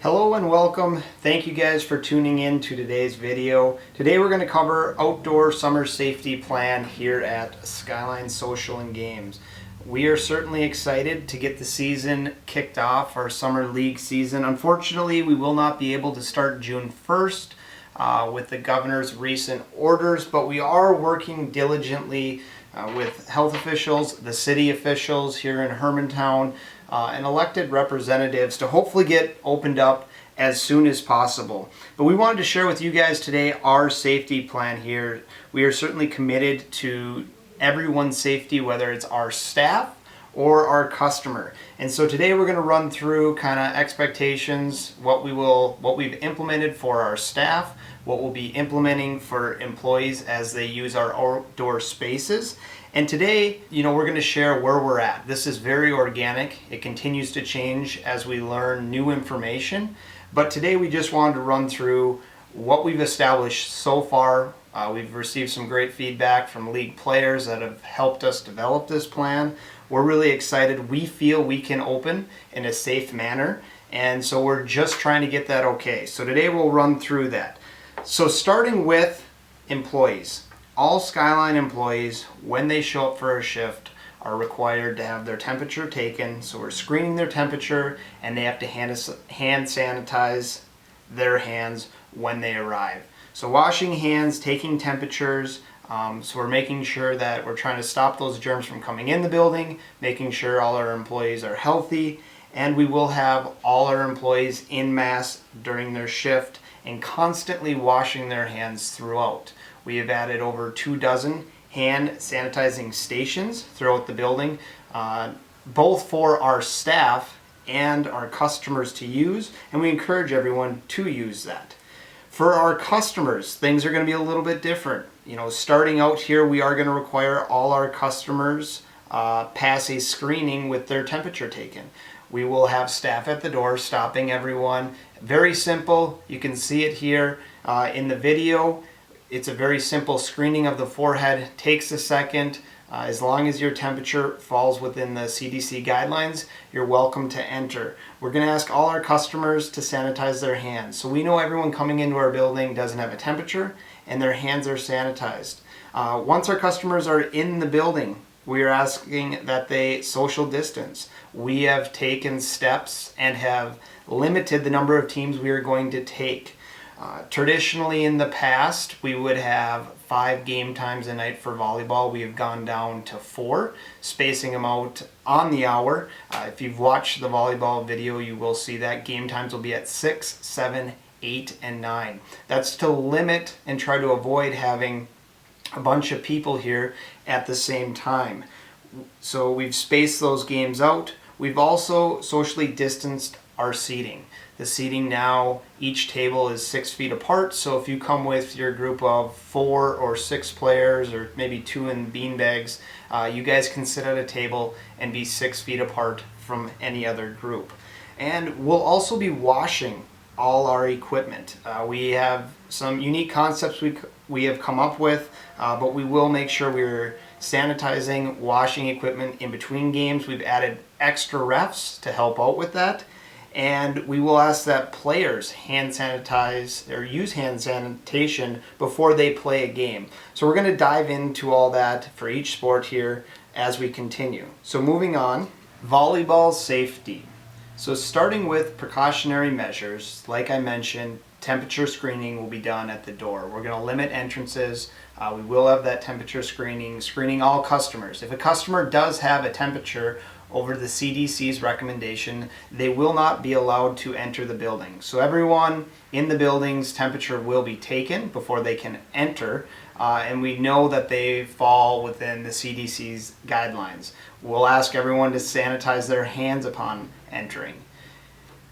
Hello and welcome. Thank you guys for tuning in to today's video. Today we're going to cover outdoor summer safety plan here at Skyline Social and Games. We are certainly excited to get the season kicked off, our summer league season. Unfortunately, we will not be able to start June 1st with the governor's recent orders, but we are working diligently with health officials, the city officials here in Hermantown, and elected representatives to hopefully get opened up as soon as possible. But we wanted to share with you guys today our safety plan here. We are certainly committed to everyone's safety, whether it's our staff or our customer. And so today we're going to run through kind of expectations, what we've implemented for our staff, what we'll be implementing for employees as they use our outdoor spaces. And today, we're going to share where we're at. This is very organic. It continues to change as we learn new information. But today we just wanted to run through what we've established so far. We've received some great feedback from league players that have helped us develop this plan. We're really excited. We feel we can open in a safe manner. And so we're just trying to get that okay. So today we'll run through that. So starting with employees. All Skyline employees, when they show up for a shift, are required to have their temperature taken. So we're screening their temperature, and they have to hand sanitize their hands when they arrive. So washing hands, taking temperatures, so we're making sure that we're trying to stop those germs from coming in the building, making sure all our employees are healthy, and we will have all our employees en masse during their shift and constantly washing their hands throughout. We have added over 24 hand sanitizing stations throughout the building, both for our staff and our customers to use, and we encourage everyone to use that. For our customers, things are going to be a little bit different. Starting out here, we are going to require all our customers pass a screening with their temperature taken. We will have staff at the door stopping everyone. Very simple. You can see it here in the video. It's a very simple screening of the forehead. Takes a second. As long as your temperature falls within the CDC guidelines, you're welcome to enter. We're going to ask all our customers to sanitize their hands. So we know everyone coming into our building doesn't have a temperature and their hands are sanitized. Once our customers are in the building, we are asking that they social distance. We have taken steps and have limited the number of teams we are going to take. Traditionally in the past, we would have 5 game times a night for volleyball. We have gone down to 4, spacing them out on the hour. If you've watched the volleyball video, you will see that game times will be at 6, 7, 8, and 9. That's to limit and try to avoid having a bunch of people here at the same time. So we've spaced those games out. We've also socially distanced our seating. The seating now, each table is 6 feet apart, so if you come with your group of 4 or 6 players, or maybe 2 in beanbags, you guys can sit at a table and be 6 feet apart from any other group. And we'll also be washing all our equipment. We have some unique concepts we have come up with, but we will make sure we're sanitizing, washing equipment in between games. We've added extra refs to help out with that. And we will ask that players hand sanitize or use hand sanitation before they play a game. So we're going to dive into all that for each sport here as we continue. So moving on, volleyball safety. So starting with precautionary measures, like I mentioned, temperature screening will be done at the door. We're going to limit entrances. We will have that temperature screening all customers. If a customer does have a temperature over the CDC's recommendation, they will not be allowed to enter the building. So everyone in the building's temperature will be taken before they can enter, and we know that they fall within the CDC's guidelines. We'll ask everyone to sanitize their hands upon entering.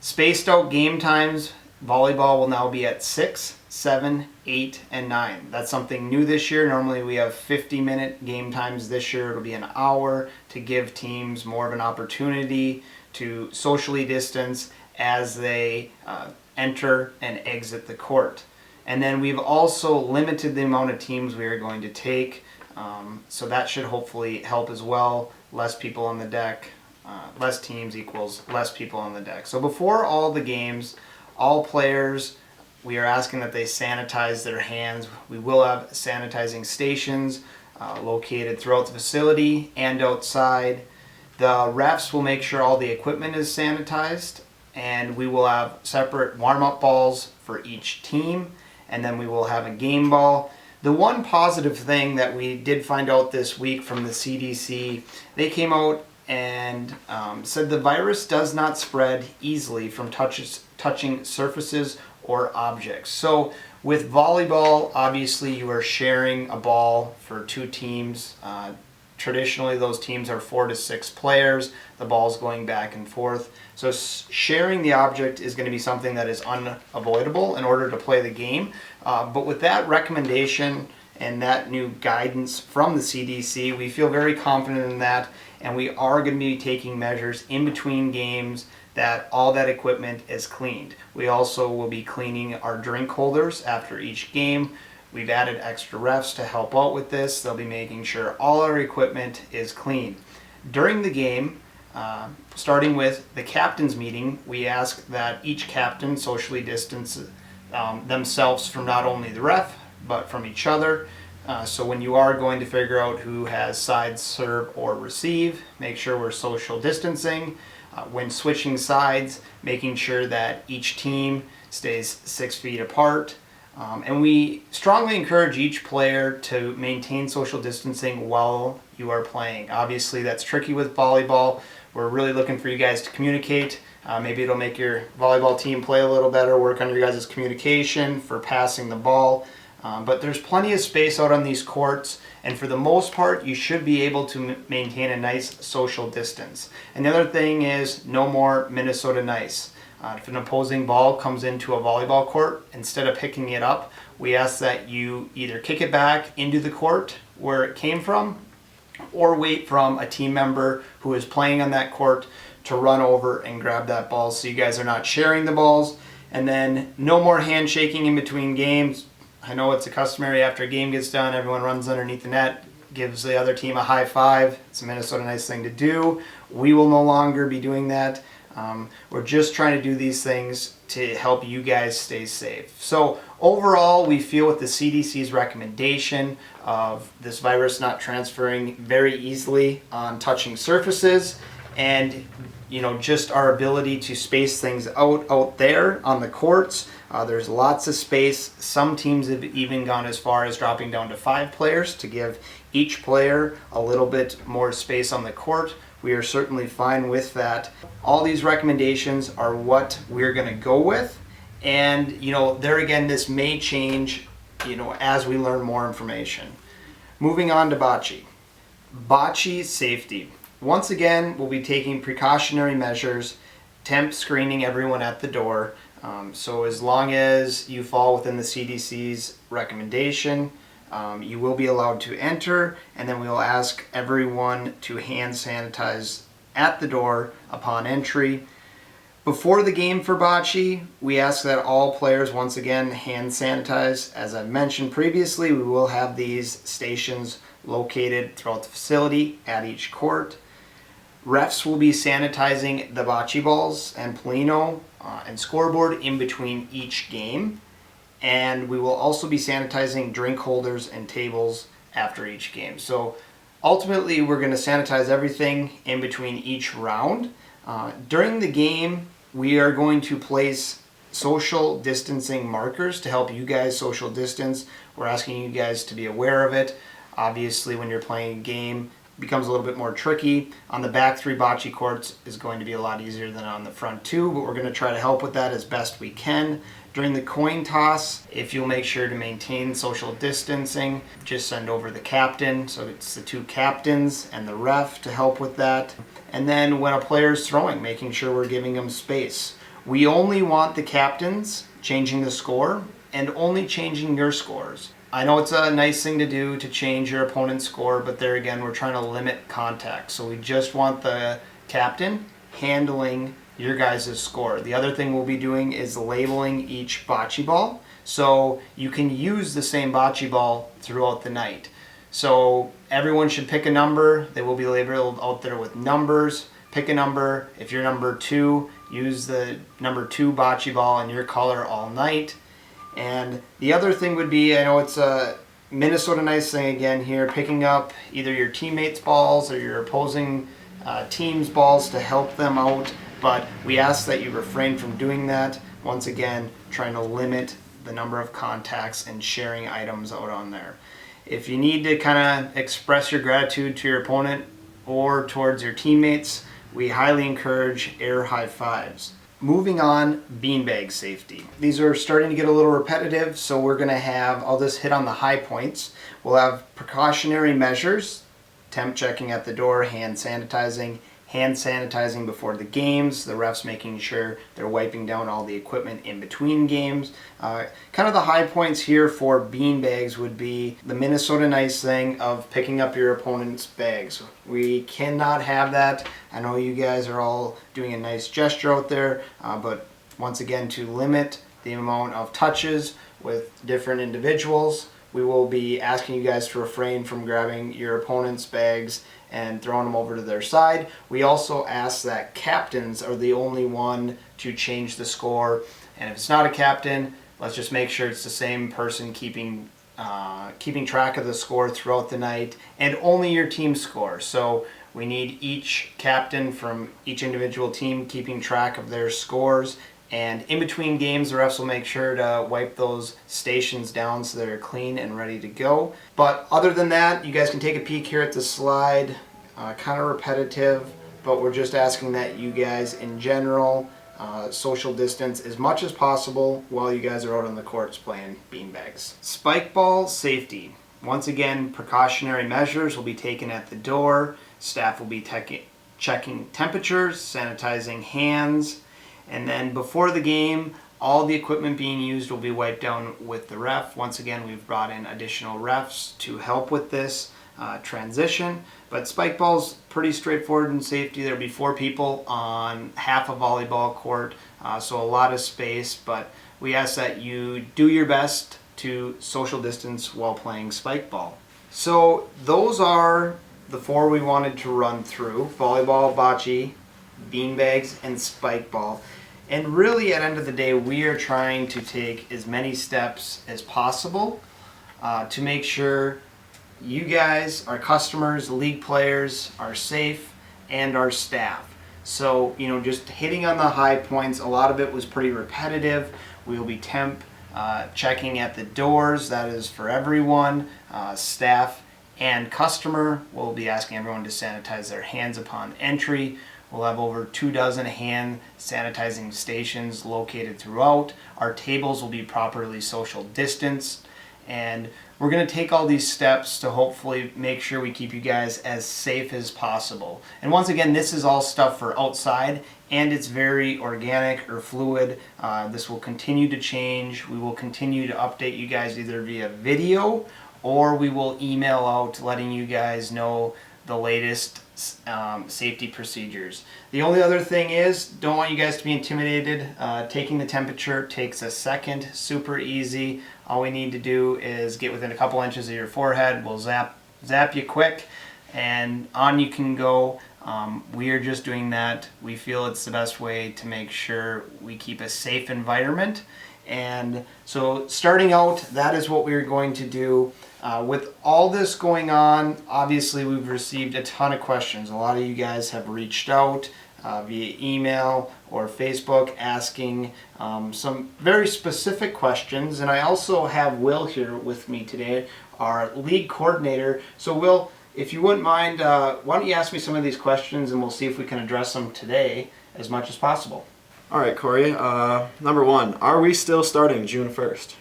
Spaced out game times, volleyball will now be at 6, 7, 8, and 9. That's something new this year. Normally we have 50-minute game times. This year it'll be an hour to give teams more of an opportunity to socially distance as they enter and exit the court. And then we've also limited the amount of teams we are going to take, so that should hopefully help as well. Less people on the deck, less teams equals less people on the deck. So before all the games, All players, we are asking that they sanitize their hands. We will have sanitizing stations located throughout the facility and outside. The refs will make sure all the equipment is sanitized, and we will have separate warm-up balls for each team, and then we will have a game ball. The one positive thing that we did find out this week from the CDC, they came out and said the virus does not spread easily from touching surfaces or objects. So with volleyball, obviously you are sharing a ball for two teams. Traditionally, those teams are 4 to 6 players. The ball's going back and forth. So sharing the object is going to be something that is unavoidable in order to play the game. But with that recommendation and that new guidance from the CDC, we feel very confident in that, and we are going to be taking measures in between games that all that equipment is cleaned. We also will be cleaning our drink holders after each game. We've added extra refs to help out with this. They'll be making sure all our equipment is clean. During the game, starting with the captain's meeting, we ask that each captain socially distance themselves from not only the ref, but from each other. So when you are going to figure out who has side serve or receive, make sure we're social distancing. When switching sides, making sure that each team stays 6 feet apart. And we strongly encourage each player to maintain social distancing while you are playing. Obviously, that's tricky with volleyball. We're really looking for you guys to communicate. Maybe it'll make your volleyball team play a little better, work on your guys' communication for passing the ball. But there's plenty of space out on these courts, and for the most part, you should be able to maintain a nice social distance. And the other thing is no more Minnesota Nice. If an opposing ball comes into a volleyball court, instead of picking it up, we ask that you either kick it back into the court where it came from, or wait from a team member who is playing on that court to run over and grab that ball, so you guys are not sharing the balls. And then no more handshaking in between games. I know it's a customary after a game gets done, everyone runs underneath the net, gives the other team a high five. It's a Minnesota Nice thing to do. We will no longer be doing that. We're just trying to do these things to help you guys stay safe. So overall, we feel with the CDC's recommendation of this virus not transferring very easily on touching surfaces, and just our ability to space things out there on the courts. There's lots of space. Some teams have even gone as far as dropping down to 5 players to give each player a little bit more space on the court. We are certainly fine with that. All these recommendations are what we're going to go with. And, there again, this may change, as we learn more information. Moving on to BOCCE. BOCCE safety. Once again, we'll be taking precautionary measures, temp screening everyone at the door. So as long as you fall within the CDC's recommendation, you will be allowed to enter, and then we will ask everyone to hand sanitize at the door upon entry. Before the game for BOCCE, we ask that all players once again hand sanitize. As I've mentioned previously, we will have these stations located throughout the facility at each court. Refs will be sanitizing the bocce balls and Polino and scoreboard in between each game. And we will also be sanitizing drink holders and tables after each game. So ultimately, we're going to sanitize everything in between each round. During the game, we are going to place social distancing markers to help you guys social distance. We're asking you guys to be aware of it. Obviously, when you're playing a game, it becomes a little bit more tricky. On the back 3 bocce courts is going to be a lot easier than on the front 2, but we're going to try to help with that as best we can. During the coin toss, if you'll make sure to maintain social distancing, just send over the captain. So it's the 2 captains and the ref to help with that. And then when a player's throwing, making sure we're giving them space. We only want the captains changing the score and only changing your scores. I know it's a nice thing to do to change your opponent's score, but there again, we're trying to limit contact. So we just want the captain handling your guys' score. The other thing we'll be doing is labeling each bocce ball, so you can use the same bocce ball throughout the night. So everyone should pick a number. They will be labeled out there with numbers. pick a number. If you're number 2, use the number 2 bocce ball in your color all night. And the other thing would be, I know it's a Minnesota nice thing again here, picking up either your teammates' balls or your opposing team's balls to help them out, but we ask that you refrain from doing that. Once again, trying to limit the number of contacts and sharing items out on there. If you need to kind of express your gratitude to your opponent or towards your teammates, we highly encourage air high fives. Moving on, beanbag safety. These are starting to get a little repetitive, so we're going to have, I'll just hit on the high points. We'll have precautionary measures, temp checking at the door, hand sanitizing before the games, the refs making sure they're wiping down all the equipment in between games. Kind of the high points here for beanbags would be the Minnesota nice thing of picking up your opponent's bags. We cannot have that. I know you guys are all doing a nice gesture out there, but once again, to limit the amount of touches with different individuals, we will be asking you guys to refrain from grabbing your opponent's bags and throwing them over to their side. We also ask that captains are the only one to change the score, and if it's not a captain, let's just make sure it's the same person keeping track of the score throughout the night, and only your team score. So we need each captain from each individual team keeping track of their scores. And in between games, the refs will make sure to wipe those stations down so they're clean and ready to go. But other than that, you guys can take a peek here at the slide. Kind of repetitive, but we're just asking that you guys in general social distance as much as possible while you guys are out on the courts playing beanbags. Spikeball safety. Once again, precautionary measures will be taken at the door. Staff will be checking temperatures, sanitizing hands. And then before the game, all the equipment being used will be wiped down with the ref. Once again, we've brought in additional refs to help with this transition. But Spikeball's pretty straightforward in safety. There'll be 4 people on half a volleyball court, so a lot of space. But we ask that you do your best to social distance while playing Spikeball. So those are the 4 we wanted to run through: volleyball, bocce, beanbags, and Spikeball. And really, at the end of the day, we are trying to take as many steps as possible to make sure you guys, our customers, league players, are safe, and our staff. So, just hitting on the high points, a lot of it was pretty repetitive. We'll be temp checking at the doors. That is for everyone, staff and customer. We'll be asking everyone to sanitize their hands upon entry. We'll have over 24 hand sanitizing stations located throughout. Our tables will be properly social distanced. And we're going to take all these steps to hopefully make sure we keep you guys as safe as possible. And once again, this is all stuff for outside, and it's very organic or fluid. This will continue to change. We will continue to update you guys either via video, or we will email out letting you guys know the latest safety procedures. The only other thing is, don't want you guys to be intimidated. Taking the temperature takes a second, super easy. All we need to do is get within a couple inches of your forehead. We'll zap you quick, and on you can go. We are just doing that. We feel it's the best way to make sure we keep a safe environment. And so starting out, that is what we're going to do. With all this going on, obviously we've received a ton of questions. A lot of you guys have reached out via email or Facebook asking some very specific questions. And I also have Will here with me today, our league coordinator. So Will, if you wouldn't mind, why don't you ask me some of these questions and we'll see if we can address them today as much as possible. All right, Corey. Number 1, are we still starting June 1st?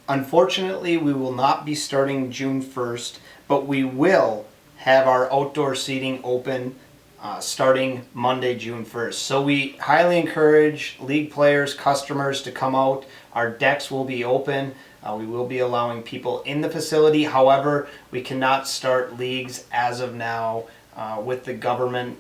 Unfortunately, we will not be starting June 1st, but we will have our outdoor seating open starting Monday, June 1st. So we highly encourage league players, customers to come out. Our decks will be open. We will be allowing people in the facility. However, we cannot start leagues as of now with the government's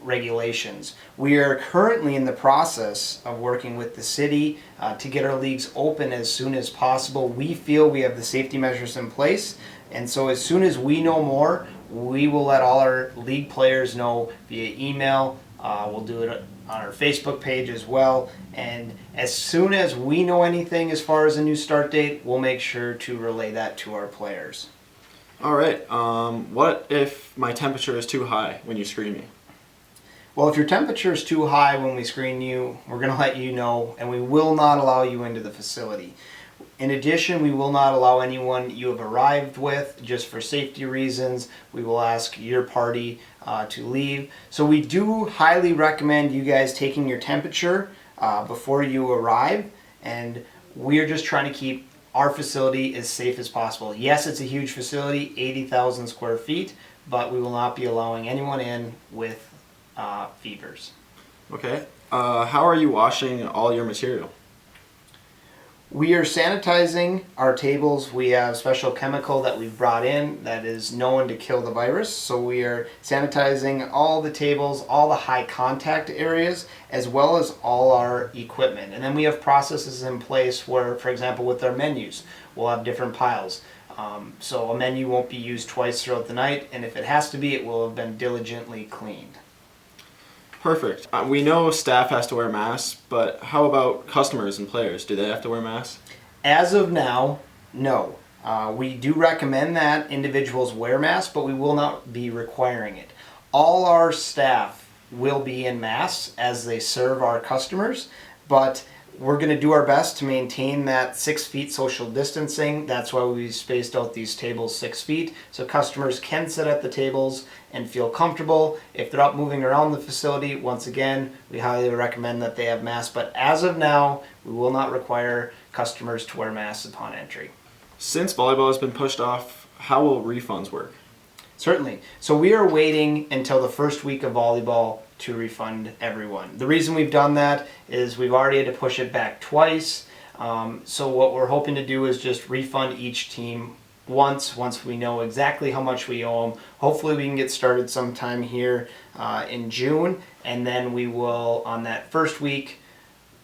regulations. We are currently in the process of working with the city to get our leagues open as soon as possible. We feel we have the safety measures in place, and so as soon as we know more, we will let all our league players know via email. We'll do it on our Facebook page as well. And as soon as we know anything as far as a new start date, we'll make sure to relay that to our players. All right. What if my temperature is too high when you screen me? Well, if your temperature is too high when we screen you, we're going to let you know, and we will not allow you into the facility. In addition, we will not allow anyone you have arrived with, just for safety reasons. We will ask your party to leave. So we do highly recommend you guys taking your temperature before you arrive, and we are just trying to keep our facility as safe as possible. Yes, it's a huge facility, 80,000 square feet, but we will not be allowing anyone in with fevers. Okay. How are you washing all your material? We are sanitizing our tables. We have special chemical that we've brought in that is known to kill the virus. So we are sanitizing all the tables, all the high contact areas, as well as all our equipment. And then we have processes in place where, for example, with our menus, we'll have different piles. So a menu won't be used twice throughout the night, and if it has to be, it will have been diligently cleaned. Perfect. We know staff has to wear masks, but how about customers and players? Do they have to wear masks? As of now, no. We do recommend that individuals wear masks, but we will not be requiring it. All our staff will be in masks as they serve our customers, but we're going to do our best to maintain that 6 feet social distancing. That's why we spaced out these tables 6 feet, so customers can sit at the tables and feel comfortable. If they're up moving around the facility, once again, we highly recommend that they have masks, but as of now, we will not require customers to wear masks upon entry. Since volleyball has been pushed off, how will refunds work? Certainly. So we are waiting until the first week of volleyball to refund everyone. The reason we've done that is we've already had to push it back twice. So what we're hoping to do is just refund each team once we know exactly how much we owe them. Hopefully we can get started sometime here in June, and then we will, on that first week,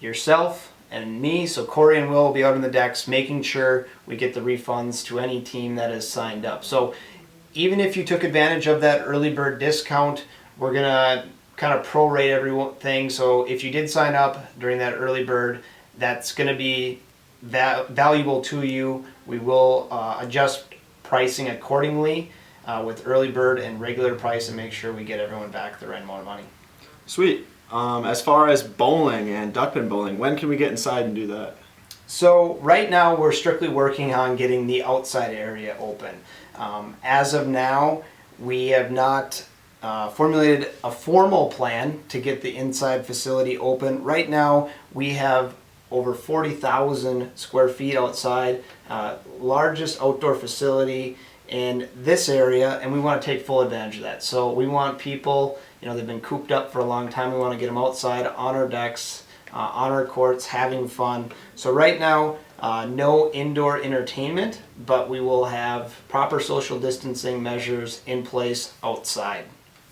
yourself and me, so Corey and Will be out on the decks making sure we get the refunds to any team that has signed up. So even if you took advantage of that early bird discount, we're going to kind of prorate everything. So if you did sign up during that early bird, that's going to be valuable to you. We will adjust pricing accordingly with early bird and regular price and make sure we get everyone back the right amount of money. Sweet. As far as bowling and duckpin bowling, when can we get inside and do that? So right now we're strictly working on getting the outside area open. As of now, we have not formulated a formal plan to get the inside facility open. Right now we have over 40,000 square feet outside, largest outdoor facility in this area, and we want to take full advantage of that. So we want people, they've been cooped up for a long time, we want to get them outside on our decks, on our courts, having fun. So right now, no indoor entertainment, but we will have proper social distancing measures in place outside.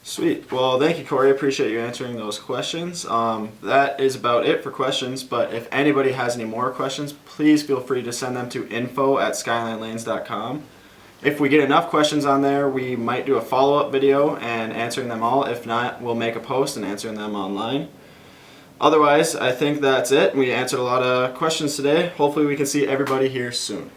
Sweet. Well, thank you, Corey. I appreciate you answering those questions. That is about it for questions, but if anybody has any more questions, please feel free to send them to info@skylinelanes.com. If we get enough questions on there, we might do a follow-up video and answering them all. If not, we'll make a post and answering them online. Otherwise, I think that's it. We answered a lot of questions today. Hopefully we can see everybody here soon.